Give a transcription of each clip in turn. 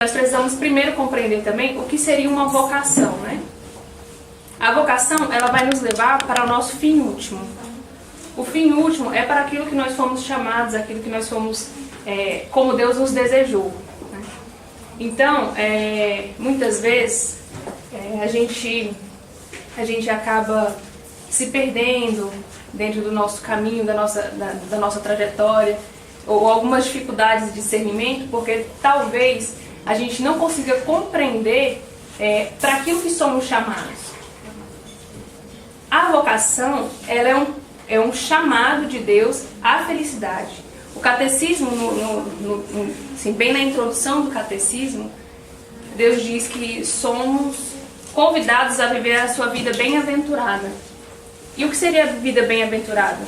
Nós precisamos primeiro compreender também o que seria uma vocação, né? A vocação, ela vai nos levar para o nosso fim último. O fim último é para aquilo que nós fomos chamados, aquilo que nós fomos, como Deus nos desejou, né? Então, muitas vezes, a gente acaba se perdendo dentro do nosso caminho, da nossa trajetória, ou algumas dificuldades de discernimento, porque talvez a gente não consiga compreender para aquilo que somos chamados. A vocação, ela é um chamado de Deus à felicidade. O catecismo, assim, bem na introdução do catecismo, Deus diz que somos convidados a viver a sua vida bem-aventurada. E o que seria a vida bem-aventurada?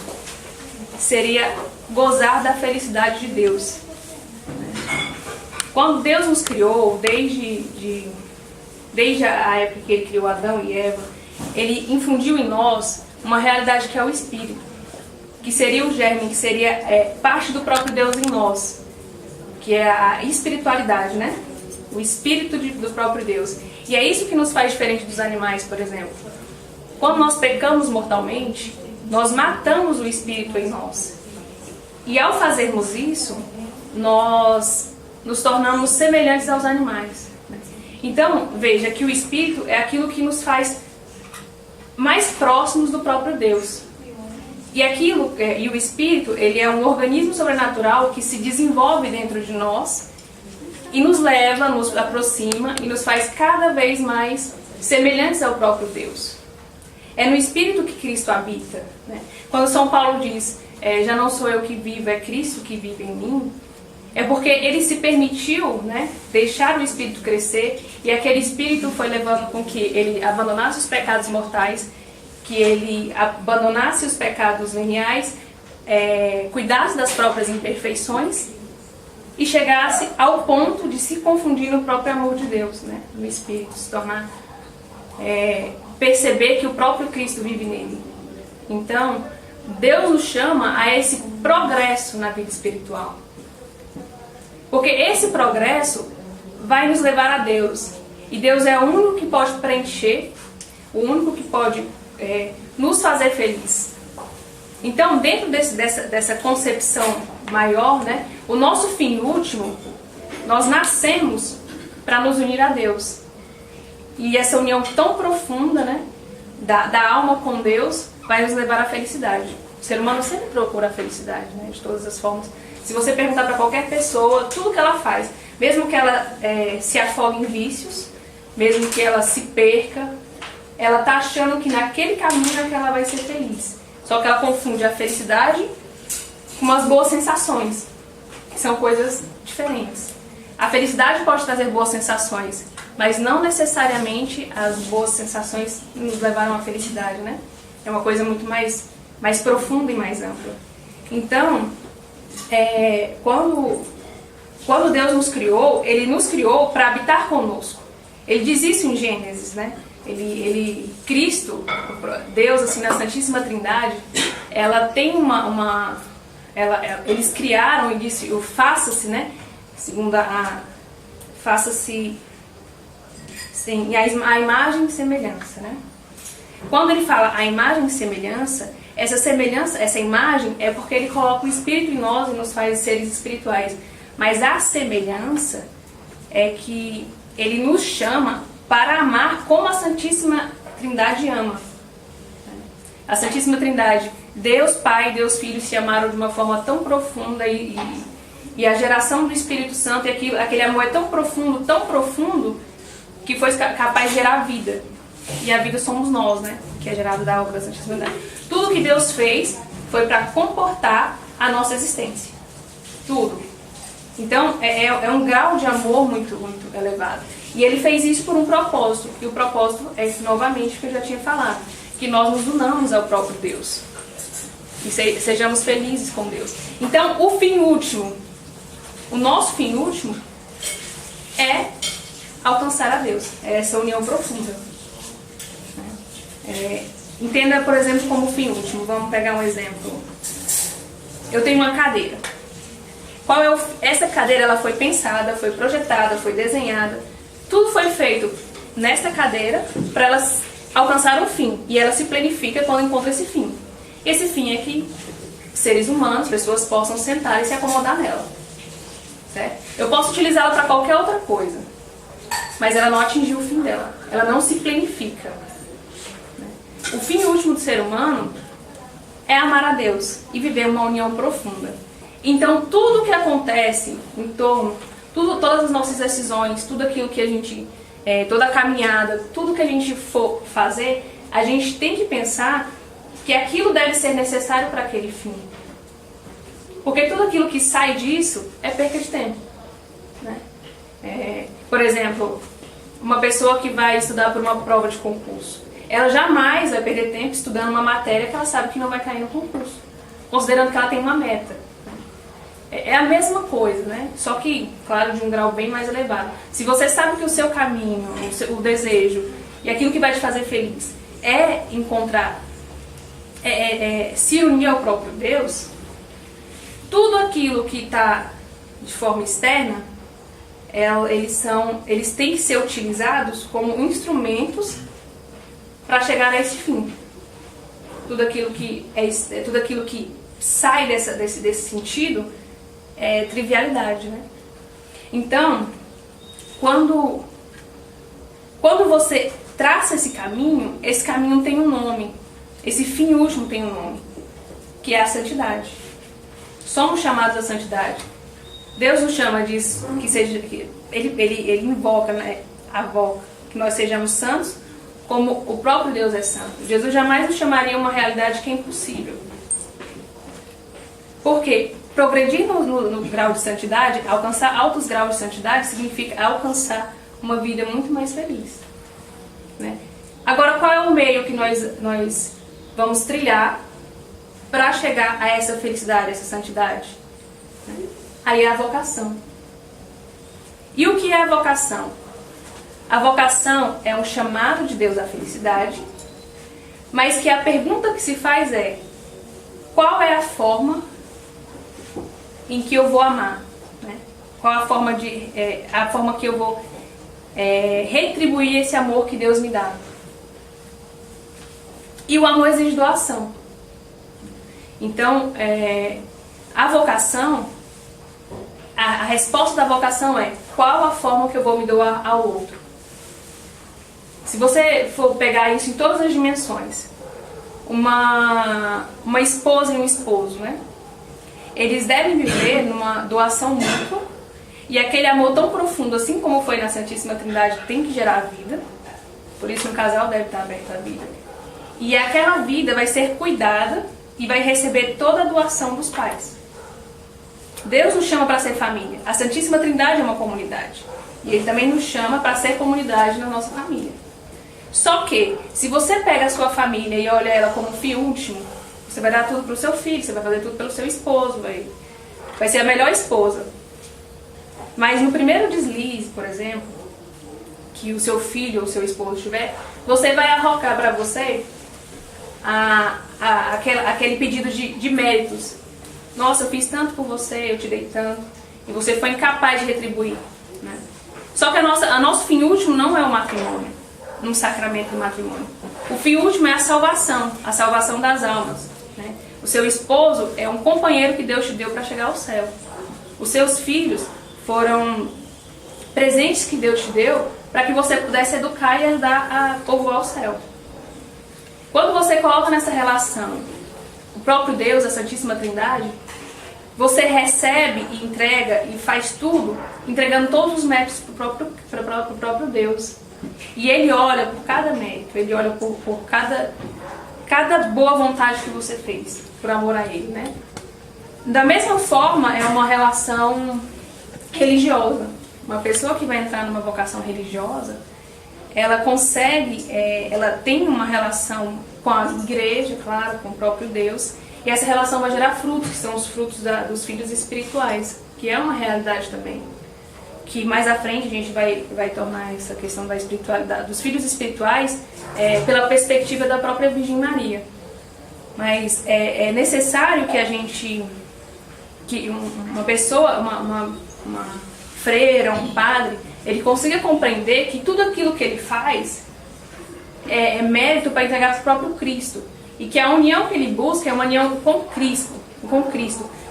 Seria gozar da felicidade de Deus. Quando Deus nos criou, desde a época que Ele criou Adão e Eva, Ele infundiu em nós uma realidade que é o Espírito, que seria o germe, que seria parte do próprio Deus em nós, que é a espiritualidade, né? O Espírito do próprio Deus. E é isso que nos faz diferente dos animais, por exemplo. Quando nós pecamos mortalmente, nós matamos o Espírito em nós. E ao fazermos isso, nós nos tornamos semelhantes aos animais. Então, veja que o Espírito é aquilo que nos faz mais próximos do próprio Deus. E o Espírito, ele é um organismo sobrenatural que se desenvolve dentro de nós e nos leva, nos aproxima e nos faz cada vez mais semelhantes ao próprio Deus. É no Espírito que Cristo habita, né? Quando São Paulo diz, já não sou eu que vivo, é Cristo que vive em mim, é porque ele se permitiu, né, deixar o Espírito crescer, e aquele Espírito foi levando com que ele abandonasse os pecados mortais, que ele abandonasse os pecados veniais, cuidasse das próprias imperfeições e chegasse ao ponto de se confundir no próprio amor de Deus, né, no Espírito, se tornar, perceber que o próprio Cristo vive nele. Então, Deus nos chama a esse progresso na vida espiritual. Porque esse progresso vai nos levar a Deus. E Deus é o único que pode preencher, o único que pode nos fazer feliz. Então, dentro dessa concepção maior, né, o nosso fim último, nós nascemos para nos unir a Deus. E essa união tão profunda, né, da alma com Deus vai nos levar à felicidade. O ser humano sempre procura a felicidade, né, de todas as formas. Se você perguntar para qualquer pessoa, tudo que ela faz, mesmo que ela se afogue em vícios, mesmo que ela se perca, ela está achando que naquele caminho é que ela vai ser feliz. Só que ela confunde a felicidade com as boas sensações, que são coisas diferentes. A felicidade pode trazer boas sensações, mas não necessariamente as boas sensações nos levaram à felicidade, né? É uma coisa muito mais profunda e mais ampla. Então, quando Deus nos criou, Ele nos criou para habitar conosco. Ele diz isso em Gênesis, né? Cristo, Deus, assim, na Santíssima Trindade, ela tem eles criaram e disse, faça-se, né? Segundo faça-se a imagem e semelhança, né? Quando ele fala a imagem e semelhança, essa imagem é porque ele coloca o Espírito em nós e nos faz seres espirituais. Mas a semelhança é que ele nos chama para amar como a Santíssima Trindade ama. A Santíssima Trindade, Deus Pai e Deus Filho se amaram de uma forma tão profunda e a geração do Espírito Santo, e aquele amor é tão profundo, que foi capaz de gerar vida. E a vida somos nós, né? Que é gerado da obra da Santíssima Trindade. Tudo que Deus fez foi para comportar a nossa existência. Tudo. Então, é um grau de amor muito, muito elevado. E Ele fez isso por um propósito. E o propósito é, novamente, o que eu já tinha falado. Que nós nos unamos ao próprio Deus. E sejamos felizes com Deus. Então, o fim último, o nosso fim último, é alcançar a Deus. É essa união profunda. Entenda, por exemplo, como fim último. Vamos pegar um exemplo. Eu tenho uma cadeira. Essa cadeira ela foi pensada, foi projetada, foi desenhada. Tudo foi feito nesta cadeira para ela alcançar um fim. E ela se planifica quando encontra esse fim. Esse fim é que seres humanos, pessoas possam sentar e se acomodar nela. Certo? Eu posso utilizá-la para qualquer outra coisa, mas ela não atingiu o fim dela. Ela não se planifica. O fim último do ser humano é amar a Deus e viver uma união profunda. Então, tudo que acontece em torno, todas as nossas decisões, tudo aquilo que a gente, toda a caminhada, tudo que a gente for fazer, a gente tem que pensar que aquilo deve ser necessário para aquele fim. Porque tudo aquilo que sai disso é perca de tempo. Né? Por exemplo, uma pessoa que vai estudar por uma prova de concurso, ela jamais vai perder tempo estudando uma matéria que ela sabe que não vai cair no concurso, considerando que ela tem uma meta. É a mesma coisa, né? Só que, claro, de um grau bem mais elevado. Se você sabe que o seu caminho, o desejo e aquilo que vai te fazer feliz é encontrar, se unir ao próprio Deus, tudo aquilo que está de forma externa, eles têm que ser utilizados como instrumentos para chegar a esse fim. Tudo aquilo que sai desse sentido é trivialidade, né? Então, quando você traça esse caminho tem um nome. Esse fim último tem um nome, que é a santidade. Somos chamados à santidade. Deus nos chama disso, ele invoca, né, avoca que nós sejamos santos, como o próprio Deus é santo. Jesus jamais nos chamaria uma realidade que é impossível. Porque progredir no grau de santidade, alcançar altos graus de santidade, significa alcançar uma vida muito mais feliz. Né? Agora, qual é o meio que nós vamos trilhar para chegar a essa felicidade, a essa santidade? Aí é a vocação. E o que é a vocação? A vocação é um chamado de Deus à felicidade, mas que a pergunta que se faz é: qual é a forma em que eu vou amar? Né? Qual a forma que eu vou retribuir esse amor que Deus me dá? E o amor exige doação. Então, a vocação, a resposta da vocação é: qual a forma que eu vou me doar ao outro? Se você for pegar isso em todas as dimensões, uma esposa e um esposo, né? Eles devem viver numa doação mútua, e aquele amor tão profundo, assim como foi na Santíssima Trindade, tem que gerar vida. Por isso um casal deve estar aberto à vida. E aquela vida vai ser cuidada e vai receber toda a doação dos pais. Deus nos chama para ser família. A Santíssima Trindade é uma comunidade. E Ele também nos chama para ser comunidade na nossa família. Só que, se você pega a sua família e olha ela como fim último, você vai dar tudo para o seu filho, você vai fazer tudo pelo seu esposo, vai ser a melhor esposa. Mas no primeiro deslize, por exemplo, que o seu filho ou o seu esposo tiver, você vai arrocar para você aquele pedido de méritos. Nossa, eu fiz tanto por você, eu te dei tanto, e você foi incapaz de retribuir. Né? Só que nosso fim último não é o matrimônio, num sacramento do matrimônio. O fim último é a salvação das almas. Né? O seu esposo é um companheiro que Deus te deu para chegar ao céu. Os seus filhos foram presentes que Deus te deu para que você pudesse educar e ajudar a povoar o céu. Quando você coloca nessa relação o próprio Deus, a Santíssima Trindade, você recebe e entrega e faz tudo, entregando todos os méritos para o próprio Deus. E Ele olha por cada mérito, Ele olha por cada boa vontade que você fez, por amor a Ele, né? Da mesma forma, é uma relação religiosa. Uma pessoa que vai entrar numa vocação religiosa, ela consegue, ela tem uma relação com a igreja, claro, com o próprio Deus, e essa relação vai gerar frutos, que são os frutos dos filhos espirituais, que é uma realidade também. Que mais à frente a gente vai tornar essa questão da espiritualidade, dos filhos espirituais, pela perspectiva da própria Virgem Maria. Mas é necessário que que uma pessoa, uma freira, um padre, ele consiga compreender que tudo aquilo que ele faz é mérito para entregar para o próprio Cristo. E que a união que ele busca é uma união com Cristo.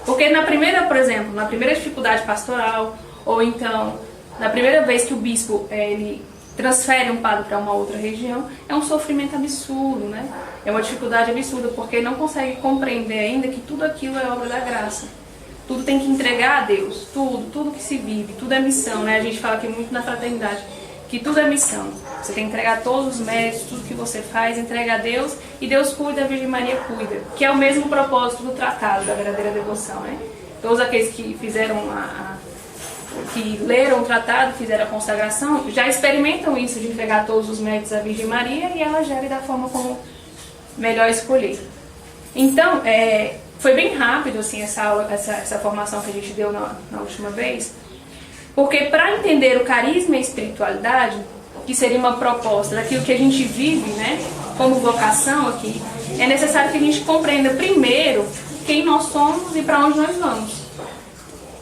Porque na primeira, por exemplo, na primeira dificuldade pastoral, ou então na primeira vez que o bispo ele transfere um padre para uma outra região, é um sofrimento absurdo, né? É uma dificuldade absurda, porque ele não consegue compreender ainda que tudo aquilo é obra da graça. Tudo tem que entregar a Deus, tudo que se vive, tudo é missão, né? A gente fala aqui muito na fraternidade, que tudo é missão. Você tem que entregar todos os méritos, tudo que você faz, entrega a Deus, e Deus cuida, a Virgem Maria cuida. Que é o mesmo propósito do tratado da verdadeira devoção, né? Todos aqueles que fizeram que leram o tratado, fizeram a consagração, já experimentam isso de entregar todos os méritos à Virgem Maria, e ela gere da forma como melhor escolher. Então, foi bem rápido assim, essa aula, essa formação que a gente deu na última vez, porque para entender o carisma e a espiritualidade, que seria uma proposta daquilo que a gente vive, né, como vocação aqui, é necessário que a gente compreenda primeiro quem nós somos e para onde nós vamos.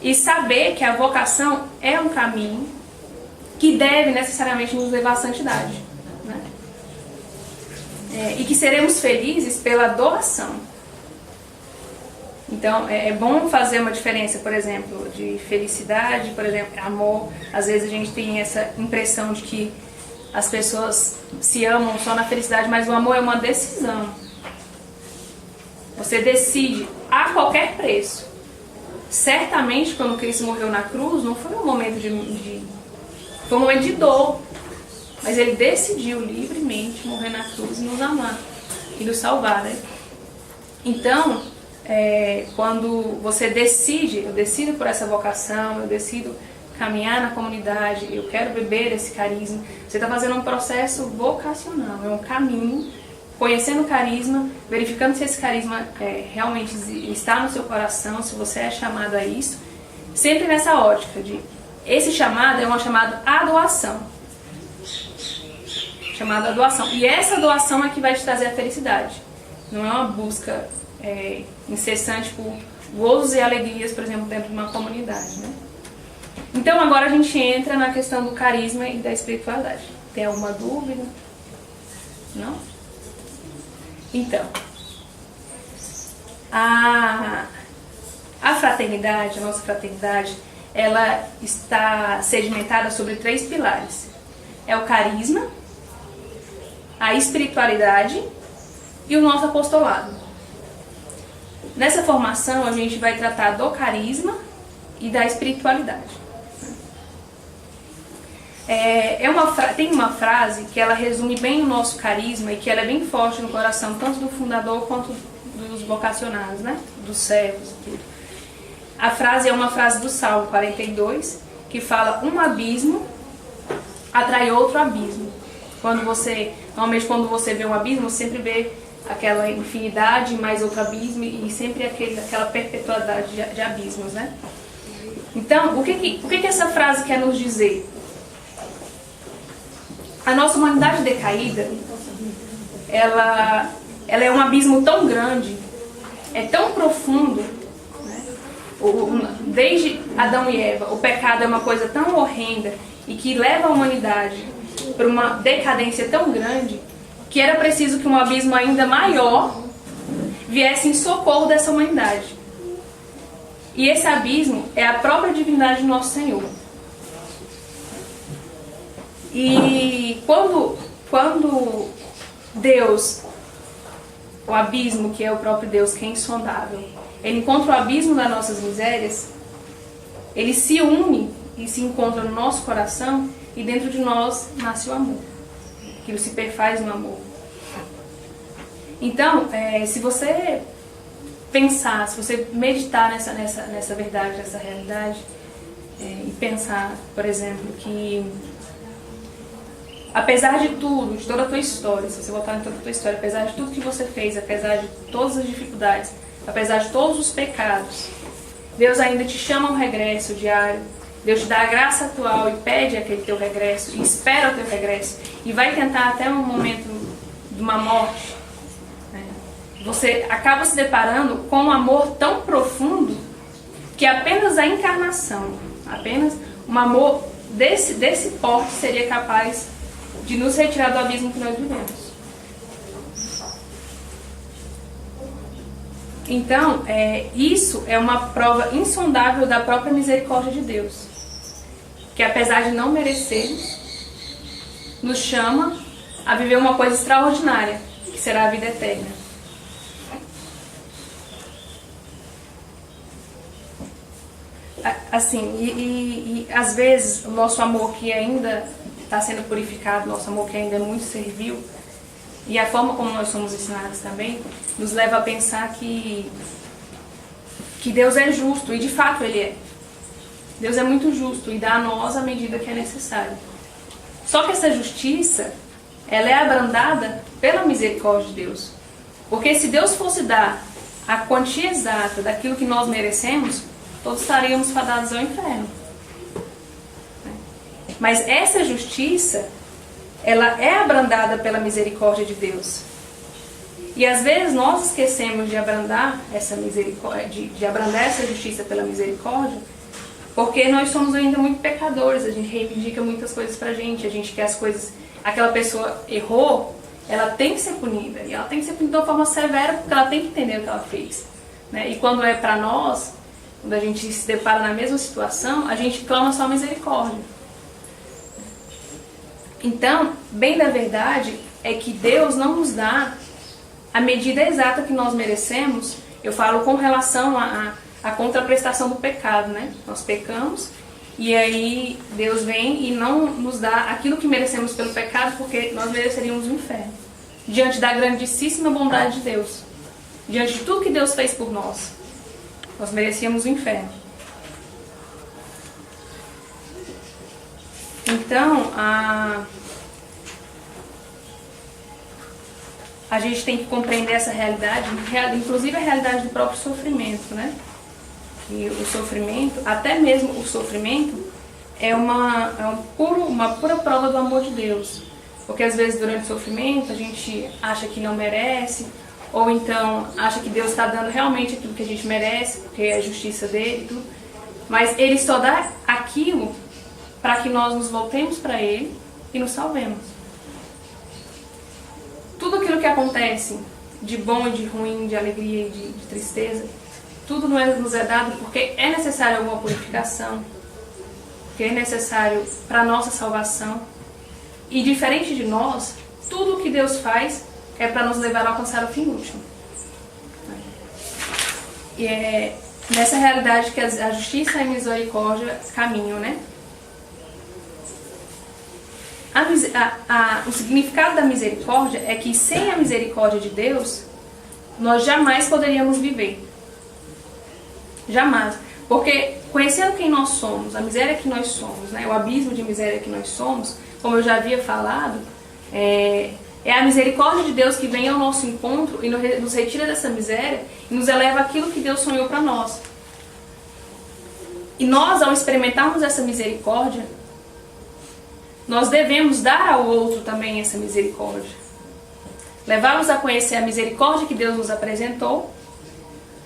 E saber que a vocação é um caminho que deve necessariamente nos levar à santidade, né? E que seremos felizes pela doação. Então, é bom fazer uma diferença, por exemplo, de felicidade, por exemplo, amor. Às vezes a gente tem essa impressão de que as pessoas se amam só na felicidade, mas o amor é uma decisão. Você decide a qualquer preço. Certamente, quando Cristo morreu na cruz, não foi um momento foi um momento de dor. Mas ele decidiu livremente morrer na cruz e nos amar e nos salvar, né? Então, quando você decide, eu decido por essa vocação, eu decido caminhar na comunidade, eu quero beber esse carisma, você está fazendo um processo vocacional, é um caminho, conhecendo o carisma, verificando se esse carisma realmente está no seu coração, se você é chamado a isso, sempre nessa ótica de, esse chamado é uma chamada à doação. Chamada à doação. E essa doação é que vai te trazer a felicidade. Não é uma busca incessante por gozos e alegrias, por exemplo, dentro de uma comunidade, né? Então agora a gente entra na questão do carisma e da espiritualidade. Tem alguma dúvida? Não? Então, a fraternidade, a nossa fraternidade, ela está sedimentada sobre 3 pilares. É o carisma, a espiritualidade e o nosso apostolado. Nessa formação a gente vai tratar do carisma e da espiritualidade. Tem uma frase que ela resume bem o nosso carisma e que ela é bem forte no coração, tanto do fundador quanto dos vocacionados, né? Dos servos e tudo. A frase é uma frase do Salmo 42, que fala: um abismo atrai outro abismo. Normalmente quando você vê um abismo, você sempre vê aquela infinidade mais outro abismo e sempre aquela perpetuidade de abismos, né? Então, o que essa frase quer nos dizer? A nossa humanidade decaída, ela é um abismo tão grande, é tão profundo, né? Desde Adão e Eva, o pecado é uma coisa tão horrenda e que leva a humanidade para uma decadência tão grande que era preciso que um abismo ainda maior viesse em socorro dessa humanidade. E esse abismo é a própria divindade do nosso Senhor. E quando Deus, o abismo, que é o próprio Deus, que é insondável, ele encontra o abismo das nossas misérias, ele se une e se encontra no nosso coração, e dentro de nós nasce o amor. Aquilo se perfaz no amor. Então, se você pensar, se você meditar nessa verdade, nessa realidade, e pensar, por exemplo, que apesar de tudo, de toda a tua história, se você voltar em toda a tua história, apesar de tudo que você fez, apesar de todas as dificuldades, apesar de todos os pecados, Deus ainda te chama a um regresso diário. Deus te dá a graça atual e pede aquele teu regresso, e espera o teu regresso, e vai tentar até um momento de uma morte, né? Você acaba se deparando com um amor tão profundo que apenas a encarnação, apenas um amor desse porte seria capaz de nos retirar do abismo que nós vivemos. Então, isso é uma prova insondável da própria misericórdia de Deus, que apesar de não merecer, nos chama a viver uma coisa extraordinária, que será a vida eterna. Assim, e às vezes o nosso amor que ainda está sendo purificado, nosso amor que ainda é muito servil, e a forma como nós somos ensinados também, nos leva a pensar que Deus é justo, e de fato Ele é. Deus é muito justo e dá a nós a medida que é necessário. Só que essa justiça, ela é abrandada pela misericórdia de Deus. Porque se Deus fosse dar a quantia exata daquilo que nós merecemos, todos estaríamos fadados ao inferno. Mas essa justiça, ela é abrandada pela misericórdia de Deus. E às vezes nós esquecemos de abrandar essa misericórdia, de abrandar essa justiça pela misericórdia, porque nós somos ainda muito pecadores, a gente reivindica muitas coisas pra gente, a gente quer as coisas, aquela pessoa errou, ela tem que ser punida, e ela tem que ser punida de uma forma severa, porque ela tem que entender o que ela fez, né? E quando é pra nós, quando a gente se depara na mesma situação, a gente clama só misericórdia. Então, bem da verdade é que Deus não nos dá a medida exata que nós merecemos. Eu falo com relação à contraprestação do pecado, né? Nós pecamos e aí Deus vem e não nos dá aquilo que merecemos pelo pecado, porque nós mereceríamos o inferno. Diante da grandíssima bondade de Deus, diante de tudo que Deus fez por nós, nós merecíamos o inferno. Então, a gente tem que compreender essa realidade, inclusive a realidade do próprio sofrimento, né? E o sofrimento, até mesmo o sofrimento, é uma pura prova do amor de Deus. Porque às vezes durante o sofrimento a gente acha que não merece, ou então acha que Deus está dando realmente aquilo que a gente merece, porque é a justiça dele e tudo. Mas Ele só dá aquilo para que nós nos voltemos para Ele e nos salvemos. Tudo aquilo que acontece, de bom e de ruim, de alegria e de tristeza, tudo nos é dado porque é necessário alguma purificação, porque é necessário para a nossa salvação. E diferente de nós, tudo o que Deus faz é para nos levar a alcançar o fim último. E é nessa realidade que a justiça e a misericórdia caminham, né? O significado da misericórdia é que sem a misericórdia de Deus, nós jamais poderíamos viver. Jamais. Porque conhecendo quem nós somos, a miséria que nós somos, né, o abismo de miséria que nós somos, como eu já havia falado, é a misericórdia de Deus que vem ao nosso encontro e nos retira dessa miséria e nos eleva aquilo que Deus sonhou para nós. E nós, ao experimentarmos essa misericórdia, nós devemos dar ao outro também essa misericórdia. Levá-los a conhecer a misericórdia que Deus nos apresentou,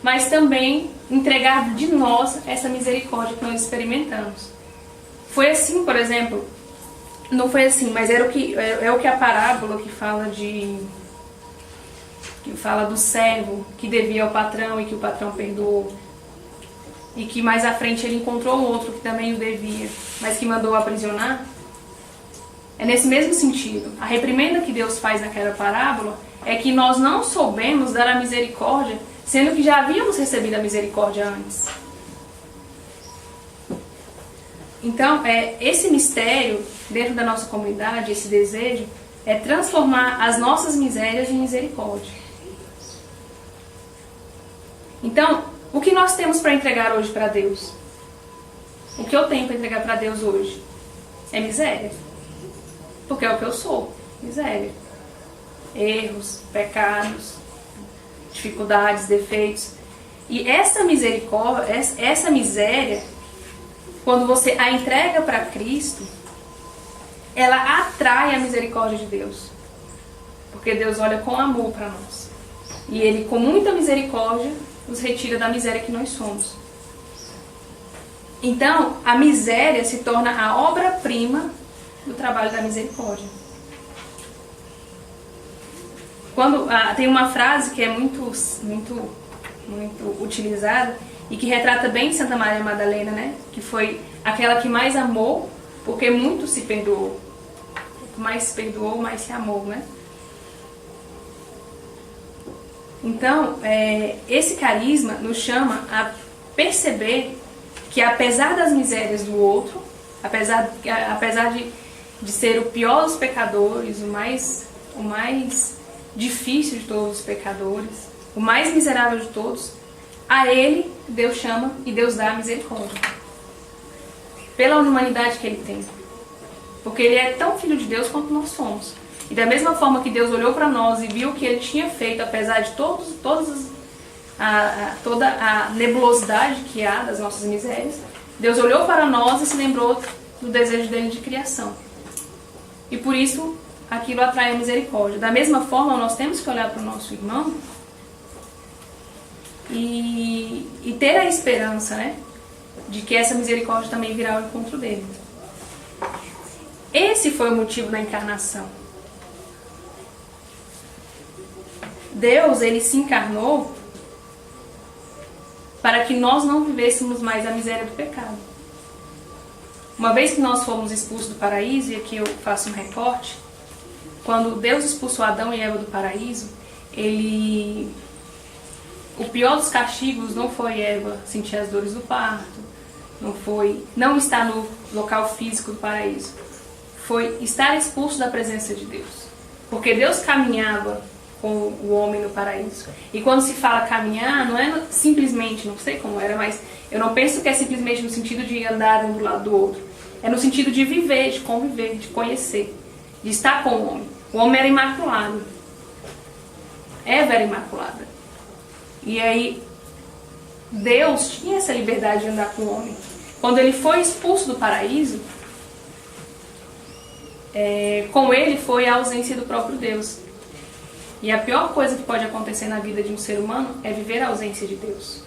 mas também entregar de nós essa misericórdia que nós experimentamos. Foi assim, por exemplo, não foi assim, mas é o que a parábola que fala do servo que devia ao patrão e que o patrão perdoou. E que mais à frente ele encontrou outro que também o devia, mas que mandou aprisionar. É nesse mesmo sentido. A reprimenda que Deus faz naquela parábola é que nós não soubemos dar a misericórdia, sendo que já havíamos recebido a misericórdia antes. Então, esse mistério dentro da nossa comunidade, esse desejo, é transformar as nossas misérias em misericórdia. Então, o que nós temos para entregar hoje para Deus? O que eu tenho para entregar para Deus hoje? É miséria. Porque é o que eu sou, miséria. Erros, pecados, dificuldades, defeitos. E essa misericórdia, essa miséria, quando você a entrega para Cristo, ela atrai a misericórdia de Deus. Porque Deus olha com amor para nós. E Ele, com muita misericórdia, nos retira da miséria que nós somos. Então, a miséria se torna a obra-prima do trabalho da misericórdia. Tem uma frase que é muito utilizada e que retrata bem Santa Maria Madalena, né? Que foi aquela que mais amou, porque muito se perdoou. Quanto mais se perdoou, mais se amou, né? Então, esse carisma nos chama a perceber que apesar das misérias do outro, apesar de ser o pior dos pecadores, o mais difícil de todos os pecadores, o mais miserável de todos, a ele Deus chama e Deus dá a misericórdia. Pela humanidade que ele tem. Porque ele é tão filho de Deus quanto nós somos. E da mesma forma que Deus olhou para nós e viu o que ele tinha feito, apesar de toda a nebulosidade que há das nossas misérias, Deus olhou para nós e se lembrou do desejo dele de criação. E por isso, aquilo atrai a misericórdia. Da mesma forma, nós temos que olhar para o nosso irmão e ter a esperança, né, de que essa misericórdia também virá ao encontro dele. Esse foi o motivo da encarnação. Deus, ele se encarnou para que nós não vivêssemos mais a miséria do pecado. Uma vez que nós fomos expulsos do paraíso, e aqui eu faço um recorte, quando Deus expulsou Adão e Eva do paraíso, o pior dos castigos não foi Eva sentir as dores do parto, não estar no local físico do paraíso, foi estar expulso da presença de Deus. Porque Deus caminhava com o homem no paraíso. E quando se fala caminhar, não é simplesmente, não sei como era, mas eu não penso que é simplesmente no sentido de andar um do lado do outro. É no sentido de viver, de conviver, de conhecer, de estar com o homem. O homem era imaculado. Eva era imaculada. E aí, Deus tinha essa liberdade de andar com o homem. Quando ele foi expulso do paraíso, com ele foi a ausência do próprio Deus. E a pior coisa que pode acontecer na vida de um ser humano é viver a ausência de Deus.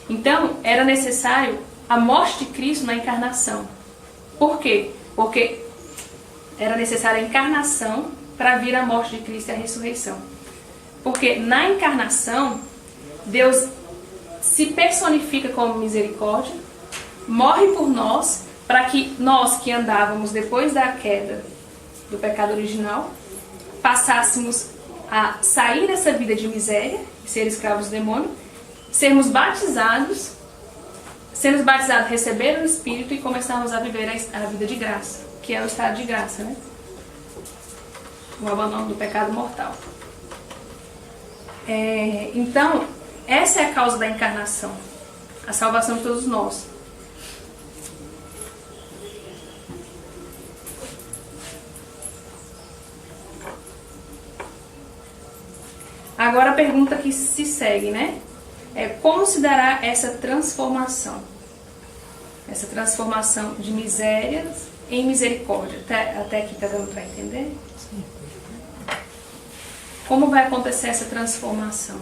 Então, era necessário a morte de Cristo na encarnação. Por quê? Porque era necessária a encarnação para vir a morte de Cristo e a ressurreição. Porque na encarnação, Deus se personifica como misericórdia, morre por nós, para que nós que andávamos depois da queda do pecado original, passássemos a sair dessa vida de miséria, ser escravos do demônio, sermos batizados, receber o Espírito e começarmos a viver a vida de graça, que é o estado de graça, né? O abandono do pecado mortal. Então, essa é a causa da encarnação, a salvação de todos nós. Agora a pergunta que se segue, né? Como se dará essa transformação? Essa transformação de misérias em misericórdia. Até aqui está dando para entender? Sim. Como vai acontecer essa transformação?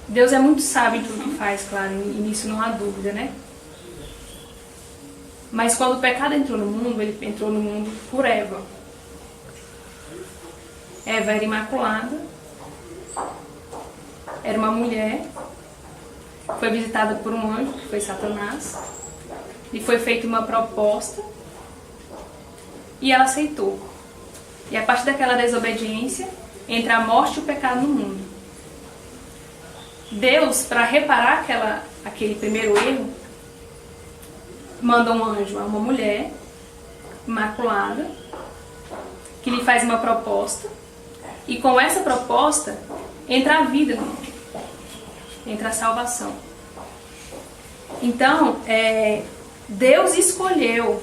Deus é muito sábio em tudo que faz, claro, e nisso não há dúvida, né? Mas quando o pecado entrou no mundo, ele entrou no mundo por Eva. Eva era imaculada, era uma mulher, foi visitada por um anjo, que foi Satanás, e foi feita uma proposta, e ela aceitou. E a partir daquela desobediência, entra a morte e o pecado no mundo. Deus, para reparar aquele primeiro erro, manda um anjo a uma mulher imaculada, que lhe faz uma proposta, e com essa proposta entra a vida no mundo, entra a salvação. Então, Deus escolheu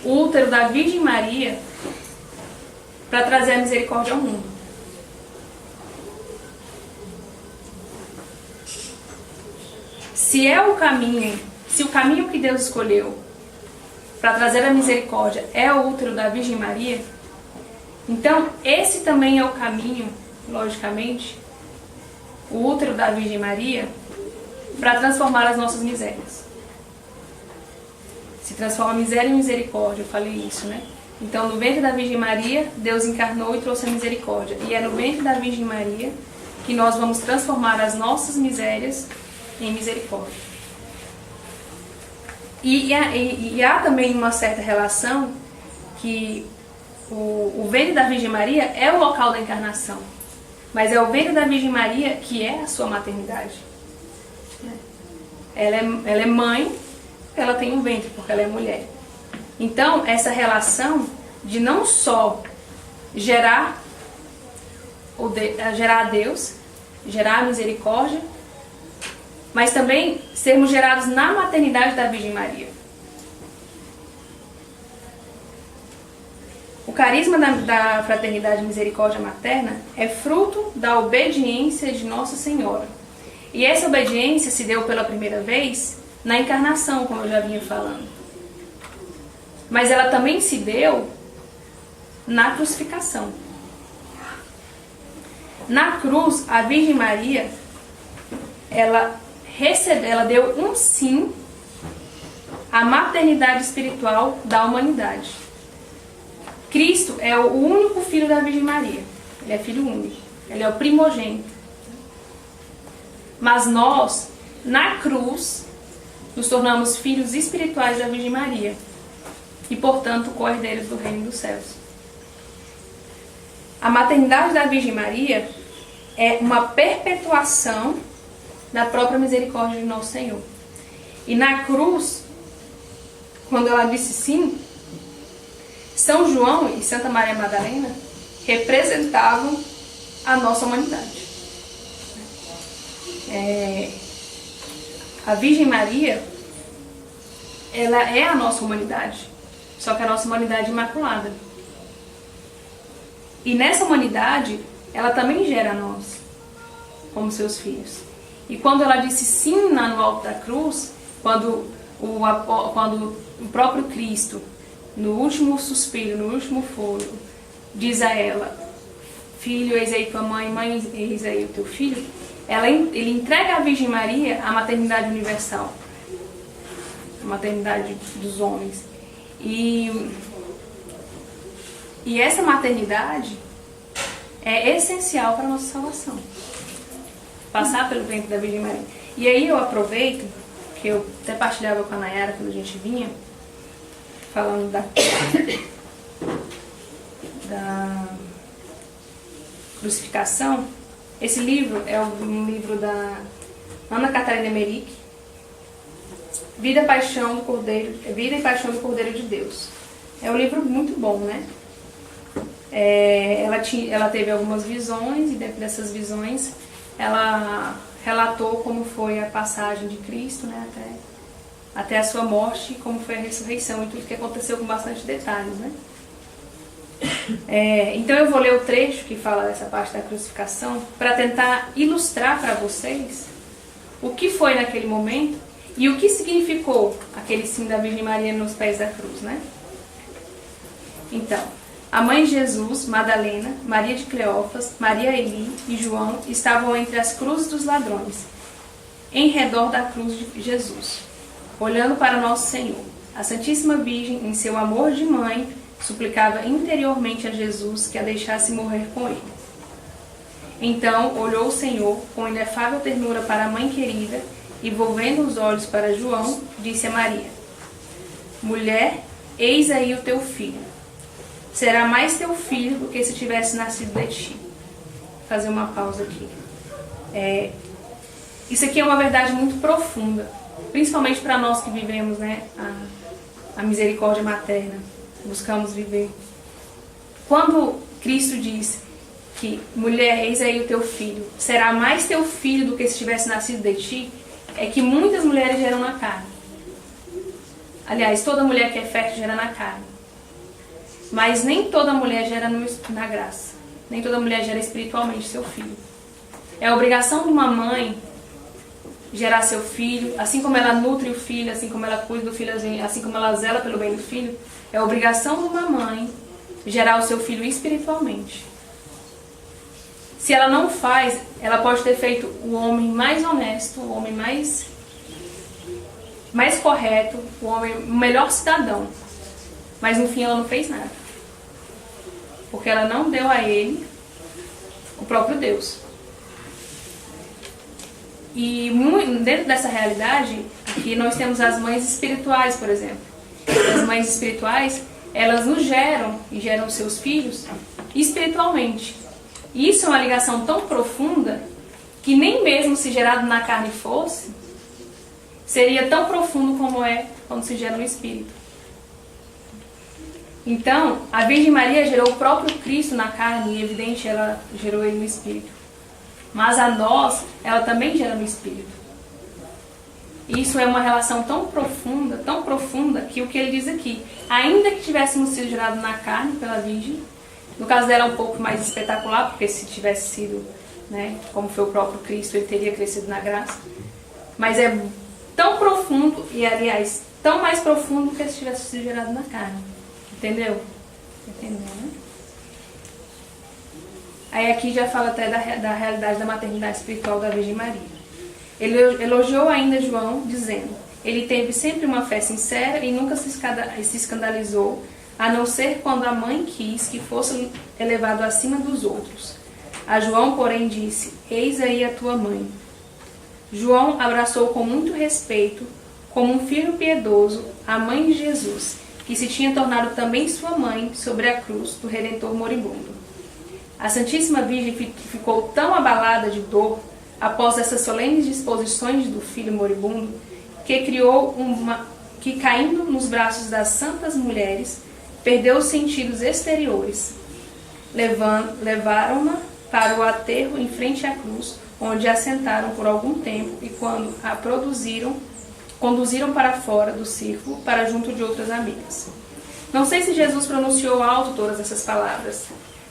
o útero da Virgem Maria para trazer a misericórdia ao mundo. Se o caminho que Deus escolheu para trazer a misericórdia é o útero da Virgem Maria, então esse também é o caminho, logicamente, o útero da Virgem Maria para transformar as nossas misérias. Se transforma miséria em misericórdia, eu falei isso, né? Então, no ventre da Virgem Maria, Deus encarnou e trouxe a misericórdia. E é no ventre da Virgem Maria que nós vamos transformar as nossas misérias em misericórdia. E há também uma certa relação que o ventre da Virgem Maria é o local da encarnação. Mas é o ventre da Virgem Maria que é a sua maternidade. Ela é mãe, ela tem um ventre, porque ela é mulher. Então, essa relação de não só gerar a Deus, gerar a misericórdia, mas também sermos gerados na maternidade da Virgem Maria. O carisma da fraternidade e misericórdia materna é fruto da obediência de Nossa Senhora. E essa obediência se deu pela primeira vez na encarnação, como eu já vinha falando. Mas ela também se deu na crucificação. Na cruz, a Virgem Maria, ela deu um sim à maternidade espiritual da humanidade. Cristo é o único filho da Virgem Maria. Ele é filho único. Ele é o primogênito. Mas nós, na cruz, nos tornamos filhos espirituais da Virgem Maria. E, portanto, co-herdeiros do reino dos céus. A maternidade da Virgem Maria é uma perpetuação da própria misericórdia de Nosso Senhor. E na cruz, quando ela disse sim, São João e Santa Maria Madalena representavam a nossa humanidade. A Virgem Maria, ela é a nossa humanidade, só que a nossa humanidade imaculada. E nessa humanidade, ela também gera nós, como seus filhos. E quando ela disse sim no alto da cruz, quando o próprio Cristo, no último suspiro, no último fôlego, diz a ela: filho, eis aí tua mãe, mãe, eis aí o teu filho, ele entrega à Virgem Maria a maternidade universal, a maternidade dos homens. E essa maternidade é essencial para a nossa salvação. Passar pelo ventre da Virgem Maria. E aí eu aproveito, que eu até partilhava com a Nayara quando a gente vinha, falando da crucificação. Esse livro é um livro da Ana Catarina Emmerich, Vida e Paixão do Cordeiro de Deus. É um livro muito bom, né? Ela teve algumas visões, e dentro dessas visões ela relatou como foi a passagem de Cristo, né, até a sua morte, como foi a ressurreição e tudo que aconteceu com bastante detalhes, né? Então eu vou ler o trecho que fala dessa parte da crucificação para tentar ilustrar para vocês o que foi naquele momento e o que significou aquele sim da Virgem Maria nos pés da cruz, né? Então, a mãe de Jesus, Madalena, Maria de Cleófas, Maria Eli e João estavam entre as cruzes dos ladrões, em redor da cruz de Jesus, olhando para Nosso Senhor. A Santíssima Virgem, em seu amor de mãe, suplicava interiormente a Jesus que a deixasse morrer com ele. Então olhou o Senhor com inefável ternura para a mãe querida e, volvendo os olhos para João, disse a Maria: mulher, eis aí o teu filho. Será mais teu filho do que se tivesse nascido de ti. Vou fazer uma pausa aqui. Isso aqui é uma verdade muito profunda, principalmente para nós que vivemos, né, a misericórdia materna, buscamos viver. Quando Cristo diz que, mulher, eis aí o teu filho, será mais teu filho do que se tivesse nascido de ti, é que muitas mulheres geram na carne. Aliás, toda mulher que é fértil gera na carne. Mas nem toda mulher gera na graça. Nem toda mulher gera espiritualmente seu filho. É a obrigação de uma mãe gerar seu filho, assim como ela nutre o filho, assim como ela cuida do filho, assim como ela zela pelo bem do filho. É a obrigação de uma mãe gerar o seu filho espiritualmente. Se ela não faz, ela pode ter feito o homem mais honesto, o homem mais correto, o melhor cidadão. Mas no fim ela não fez nada. Porque ela não deu a ele o próprio Deus. E dentro dessa realidade, aqui nós temos as mães espirituais, por exemplo. As mães espirituais, elas nos geram e geram seus filhos espiritualmente. E isso é uma ligação tão profunda que nem mesmo se gerado na carne fosse, seria tão profundo como é quando se gera no espírito. Então, a Virgem Maria gerou o próprio Cristo na carne e, evidente, ela gerou ele no espírito. Mas a nós, ela também gera no espírito. Isso é uma relação tão profunda, que o que ele diz aqui, ainda que tivéssemos sido gerados na carne pela Virgem, no caso dela é um pouco mais espetacular, porque se tivesse sido, né, como foi o próprio Cristo, ele teria crescido na graça. Mas é tão profundo, e aliás, tão mais profundo que se tivesse sido gerado na carne. Entendeu? Entendeu, né? Aí aqui já fala até da realidade da maternidade espiritual da Virgem Maria. Ele elogiou ainda João, dizendo: ele teve sempre uma fé sincera e nunca se escandalizou, a não ser quando a mãe quis que fosse elevado acima dos outros. A João, porém, disse: eis aí a tua mãe. João abraçou com muito respeito, como um filho piedoso, a mãe de Jesus, que se tinha tornado também sua mãe sobre a cruz do Redentor moribundo. A Santíssima Virgem ficou tão abalada de dor após essas solenes disposições do filho moribundo, que caindo nos braços das santas mulheres, perdeu os sentidos exteriores. Levaram-na para o aterro em frente à cruz, onde a sentaram por algum tempo e quando a conduziram para fora do círculo, para junto de outras amigas. Não sei se Jesus pronunciou alto todas essas palavras.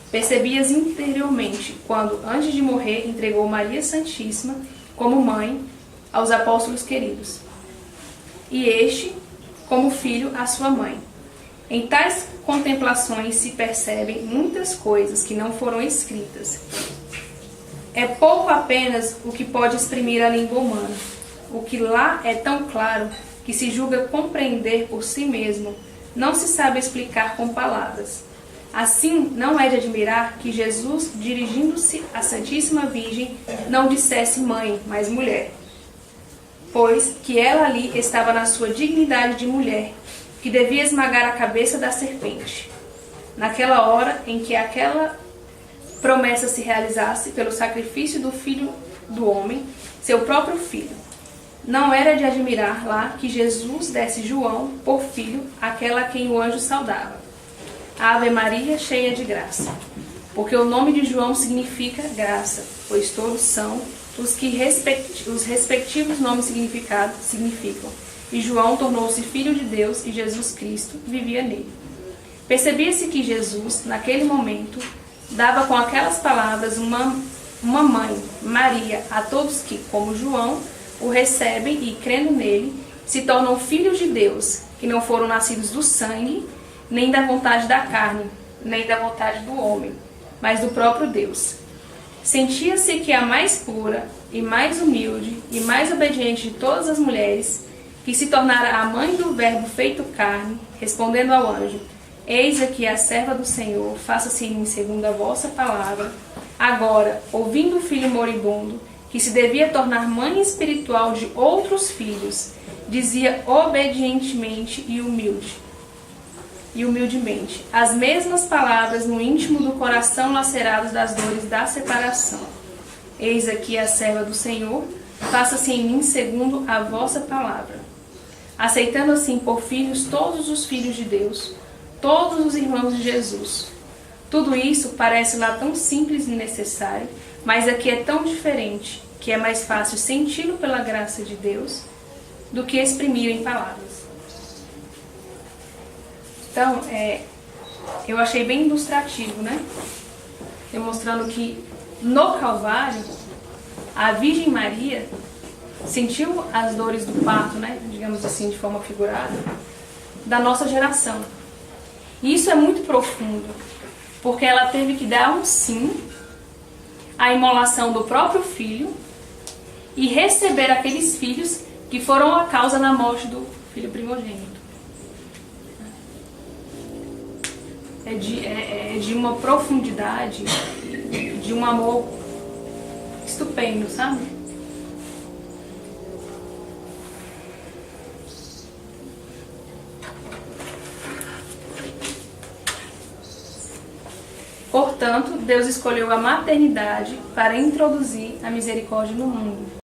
Percebi-as interiormente, quando, antes de morrer, entregou Maria Santíssima, como mãe, aos apóstolos queridos, e este, como filho, à sua mãe. Em tais contemplações se percebem muitas coisas que não foram escritas. É pouco apenas o que pode exprimir a língua humana. O que lá é tão claro que se julga compreender por si mesmo, não se sabe explicar com palavras. Assim, não é de admirar que Jesus, dirigindo-se à Santíssima Virgem, não dissesse mãe, mas mulher, pois que ela ali estava na sua dignidade de mulher, que devia esmagar a cabeça da serpente. Naquela hora em que aquela promessa se realizasse pelo sacrifício do Filho do Homem, seu próprio Filho, não era de admirar lá que Jesus desse João por filho àquela a quem o anjo saudava. Ave Maria, cheia de graça. Porque o nome de João significa graça, pois todos são os que os respectivos nomes significam. E João tornou-se filho de Deus e Jesus Cristo vivia nele. Percebia-se que Jesus, naquele momento, dava com aquelas palavras uma mãe, Maria, a todos que, como João, o recebem e, crendo nele, se tornam filhos de Deus, que não foram nascidos do sangue, nem da vontade da carne, nem da vontade do homem, mas do próprio Deus. Sentia-se que a mais pura e mais humilde e mais obediente de todas as mulheres, que se tornara a mãe do Verbo feito carne, respondendo ao anjo: eis aqui a serva do Senhor, faça-se em mim segundo a vossa palavra. Agora, ouvindo o filho moribundo, que se devia tornar mãe espiritual de outros filhos, dizia obedientemente e humildemente as mesmas palavras no íntimo do coração lacerados das dores da separação. Eis aqui a serva do Senhor, faça-se em mim segundo a vossa palavra. Aceitando assim por filhos todos os filhos de Deus, todos os irmãos de Jesus. Tudo isso parece lá tão simples e necessário, mas aqui é tão diferente, que é mais fácil senti-lo pela graça de Deus do que exprimir em palavras. Então, eu achei bem ilustrativo, né? Demonstrando que no Calvário, a Virgem Maria sentiu as dores do parto, né? Digamos assim, de forma figurada, da nossa geração. E isso é muito profundo, porque ela teve que dar um sim a imolação do próprio filho e receber aqueles filhos que foram a causa da morte do filho primogênito. É de uma profundidade, de um amor estupendo, sabe? Portanto, Deus escolheu a maternidade para introduzir a misericórdia no mundo.